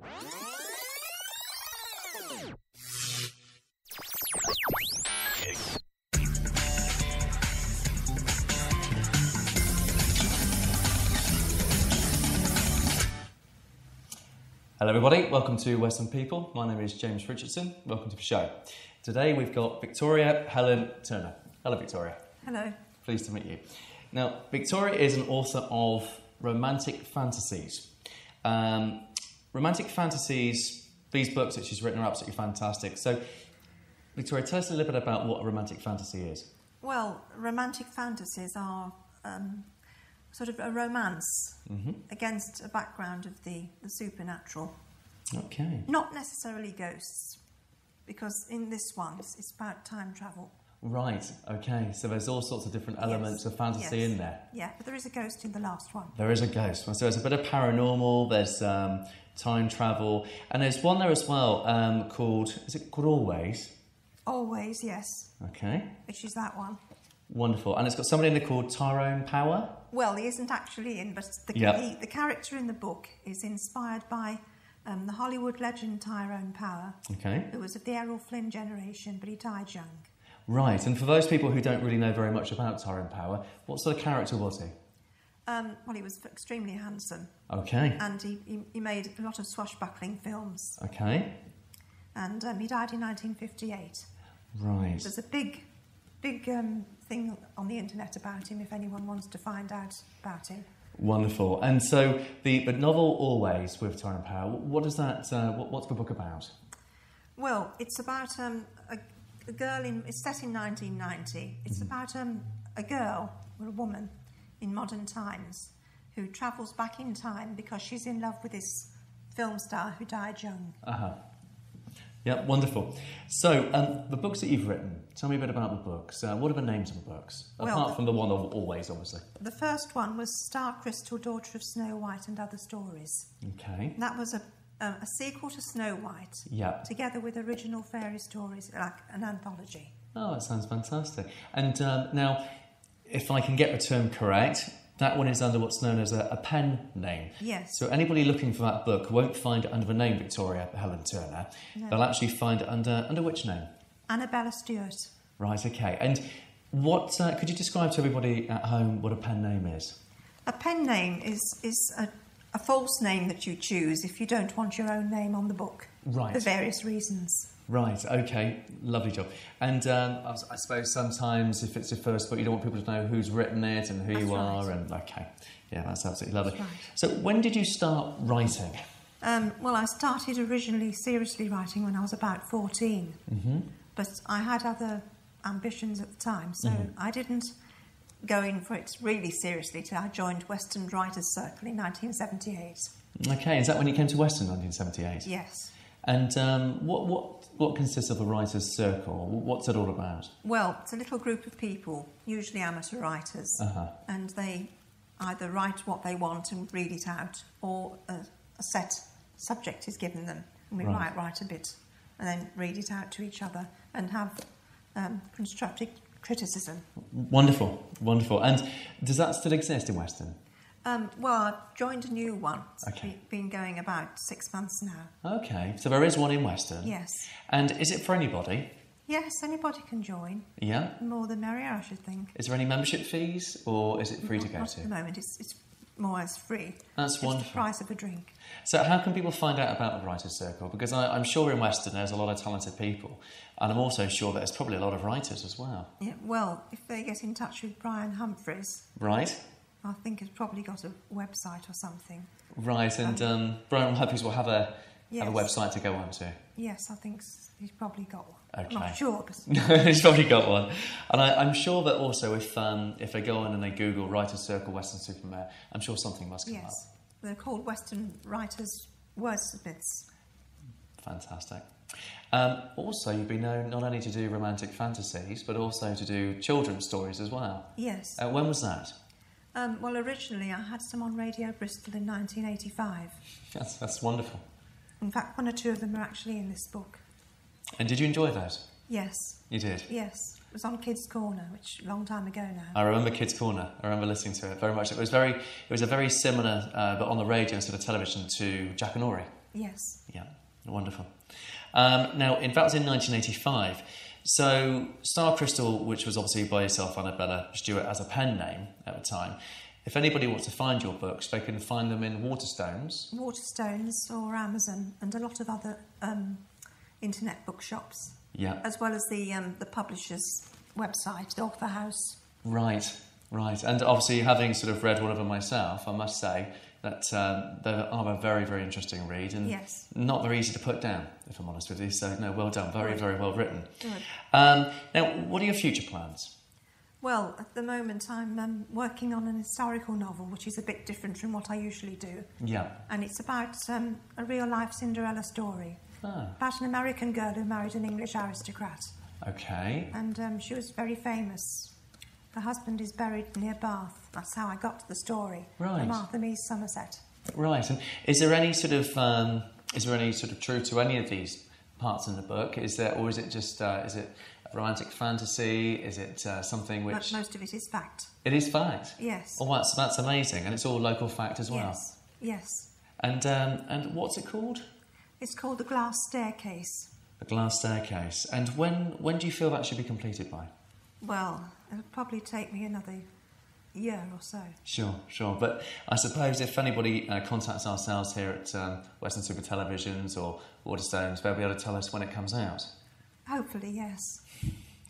Hello everybody, welcome to Weston People. My name is James Richardson. Welcome to the show. Today we've got Victoria Helen Turner. Hello Victoria. Hello. Pleased to meet you. Now, Victoria is an author of romantic fantasies. Romantic fantasies, these books that she's written are absolutely fantastic. So, Victoria, tell us a little bit about what a romantic fantasy is. Well, romantic fantasies are sort of a romance against a background of the supernatural. Okay. Not necessarily ghosts, because in this one it's about time travel. Right, okay. So there's all sorts of different elements of fantasy in there. Yeah, but there is a ghost in the last one. There is a ghost. So there's a bit of paranormal, there's time travel, and there's one there as well called, is it called Always? Always, yes. Okay. Which is that one. Wonderful. And it's got somebody in there called Tyrone Power? Well, he isn't actually in, but the character in the book is inspired by the Hollywood legend Tyrone Power, who was of the Errol Flynn generation, but he died young. Right, and for those people who don't really know very much about Tyrone Power, what sort of character was he? Well, he was extremely handsome. Okay. And he made a lot of swashbuckling films. Okay. And he died in 1958. Right. There's a big thing on the internet about him if anyone wants to find out about him. Wonderful. And so the novel Always with Tyrone Power, what is that? What's the book about? Well, it's about a girl it's set in 1990. It's about a girl or a woman in modern times who travels back in time because she's in love with this film star who died young. Yeah, wonderful. So, the books that you've written, tell me a bit about the books. What are the names of the books? Apart from the one of Always, obviously. The first one was Star Crystal, Daughter of Snow White and Other Stories. Okay. And that was a sequel to Snow White, together with original fairy stories, like an anthology. Oh, that sounds fantastic. And now, if I can get the term correct, that one is under what's known as a pen name. Yes. So anybody looking for that book won't find it under the name Victoria Helen Turner. No. They'll actually find it under which name? Annabella Stewart. Right, okay. And what could you describe to everybody at home what a pen name is? A pen name is a false name that you choose if you don't want your own name on the book. Right. For various reasons. Right, okay, lovely job. And I suppose sometimes if it's your first book, you don't want people to know who's written it and who you are. And okay, yeah, that's absolutely lovely. Right. So when did you start writing? Well, I started originally seriously writing when I was about 14. But I had other ambitions at the time, so I didn't go in for it really seriously till I joined Weston Writers' Circle in 1978. Okay, is that when you came to Weston in 1978? Yes. And what consists of a writer's circle? What's it all about? Well, it's a little group of people, usually amateur writers, and they either write what they want and read it out, or a set subject is given them, and we might write a bit and then read it out to each other and have constructive criticism. Wonderful, wonderful. And does that still exist in Weston? Well, I've joined a new one. It's been going about 6 months now. Okay, so there is one in Weston. Yes. And is it for anybody? Yes, anybody can join. Yeah? The more the merrier, I should think. Is there any membership fees, or is it free to go not to? At the moment, it's more or less free. That's wonderful. It's the price of a drink. So how can people find out about the Writers' Circle? Because I'm sure in Weston there's a lot of talented people, and I'm also sure there's probably a lot of writers as well. Yeah, well, if they get in touch with Brian Humphreys... Right. I think he's probably got a website or something. Right, and Brian Humphreys will have a website to go on to. Yes, I think he's probably got one. Okay. I'm not sure. He's probably got one. And I'm sure that also if they go on and they Google Writers' Circle Weston Supermare, I'm sure something must come up. Yes, they're called Weston Writers Wordsmiths. Fantastic. Also, you've been known not only to do romantic fantasies, but also to do children's stories as well. Yes. When was that? Well, originally I had some on Radio Bristol in 1985. That's wonderful. In fact, one or two of them are actually in this book. And did you enjoy those? Yes. You did? Yes. It was on Kids Corner, which a long time ago now. I remember Kids Corner. I remember listening to it very much. It was a very similar, but on the radio instead of television, to Jack and Ori. Yes. Yeah, wonderful. Now, that was in 1985. So, Star Crystal, which was obviously by yourself, Annabella Stewart, as a pen name at the time. If anybody wants to find your books, they can find them in Waterstones. Waterstones or Amazon and a lot of other internet bookshops. Yeah. As well as the publisher's website, the Author House. Right. And obviously, having sort of read one of them myself, I must say that they are a very, very interesting read and yes. not very easy to put down, if I'm honest with you. So, no, well done. Very, very well written. Good. Now, what are your future plans? Well, at the moment I'm working on an historical novel, which is a bit different from what I usually do. Yeah. And it's about a real-life Cinderella story. About an American girl who married an English aristocrat. Okay. And she was very famous. Her husband is buried near Bath. That's how I got to the story. Right. Martha Mees, Somerset. Right. And is there any sort of truth to any of these parts in the book? Is there, or is it just is it romantic fantasy? Is it something which? Most of it is fact. It is fact. Yes. Oh, that's amazing, and it's all local fact as well. Yes. Yes. And what's it called? It's called The Glass Staircase. The Glass Staircase. And when do you feel that should be completed by? Well, it'll probably take me another year or so. Sure. But I suppose if anybody contacts ourselves here at Weston Super Televisions or Waterstones, they'll be able to tell us when it comes out. Hopefully, yes.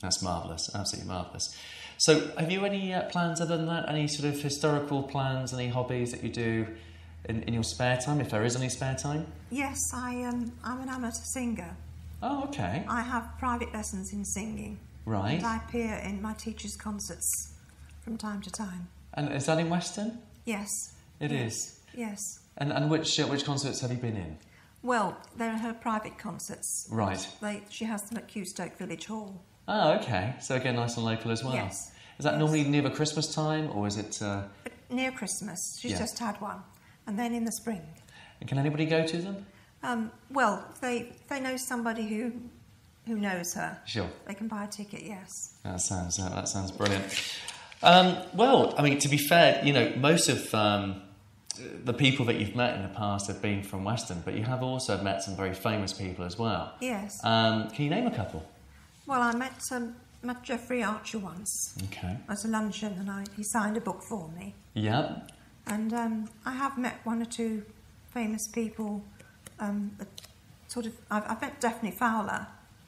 That's marvellous, absolutely marvellous. So, have you any plans other than that? Any sort of historical plans, any hobbies that you do in your spare time, if there is any spare time? Yes, I'm an amateur singer. Oh, okay. I have private lessons in singing. Right. And I appear in my teachers' concerts from time to time. And is that in Weston? Yes. It is? Yes. And which concerts have you been in? Well, they're her private concerts. Right. She has them at Qstoke Village Hall. Oh, okay. So again, nice and local as well. Yes. Is that normally near the Christmas time, or is it... Near Christmas. She's just had one. And then in the spring. And can anybody go to them? Well, they know somebody who knows her. Sure. They can buy a ticket, yes. That sounds brilliant. Well, I mean, to be fair, most of the people that you've met in the past have been from Weston, but you have also met some very famous people as well. Yes. Can you name a couple? Well, I met Geoffrey Archer once. Okay. At a luncheon, and he signed a book for me. Yeah. And I have met one or two famous people. I've met Daphne Fowler.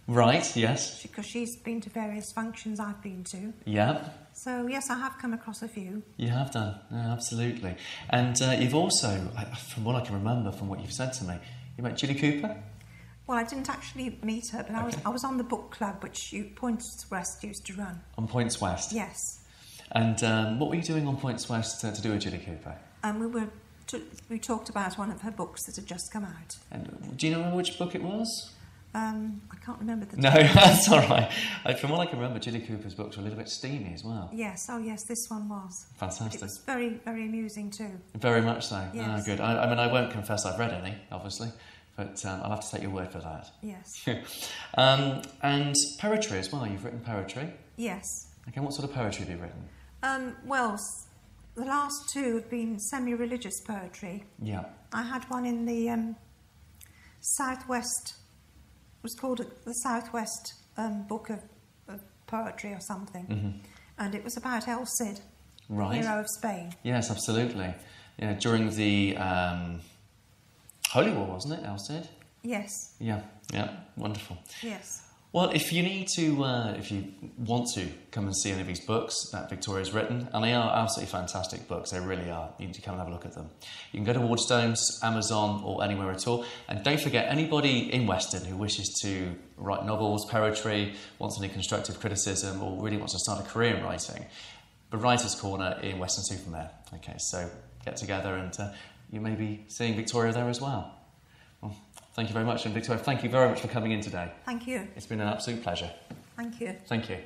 Right, yes. Because she's been to various functions I've been to. Yeah. So, yes, I have come across a few. You have done, yeah, absolutely. And you've also, from what I can remember from what you've said to me, you met Julie Cooper? Well, I didn't actually meet her, but I was on the book club which Points West used to run. On Points West? Yes. And what were you doing on Points West to do with Julie Cooper? We talked about one of her books that had just come out. And do you know which book it was? I can't remember the No, that's all right. From what I can remember, Julie Cooper's books were a little bit steamy as well. Yes, this one was. Fantastic. It was very, very amusing too. Very much so. Yes. Oh, good. I mean, I won't confess I've read any, obviously, but I'll have to take your word for that. Yes. And poetry as well. You've written poetry? Yes. Okay, what sort of poetry have you written? Well, the last two have been semi-religious poetry. Yeah. I had one in the Southwest. It was called the Southwest Book of Poetry or something. Mm-hmm. And it was about El Cid, the hero of Spain. Yes, absolutely. Yeah, during the Holy War, wasn't it, El Cid? Yes. Yeah, wonderful. Yes. Well, if you want to come and see any of these books that Victoria's written, and they are absolutely fantastic books, they really are, you need to come and have a look at them. You can go to Waterstones, Amazon, or anywhere at all. And don't forget, anybody in Weston who wishes to write novels, poetry, wants any constructive criticism, or really wants to start a career in writing, the Writer's Corner in Weston Supermare. Okay, so get together and you may be seeing Victoria there as well. Thank you very much, and Victoria, thank you very much for coming in today. Thank you. It's been an absolute pleasure. Thank you. Thank you.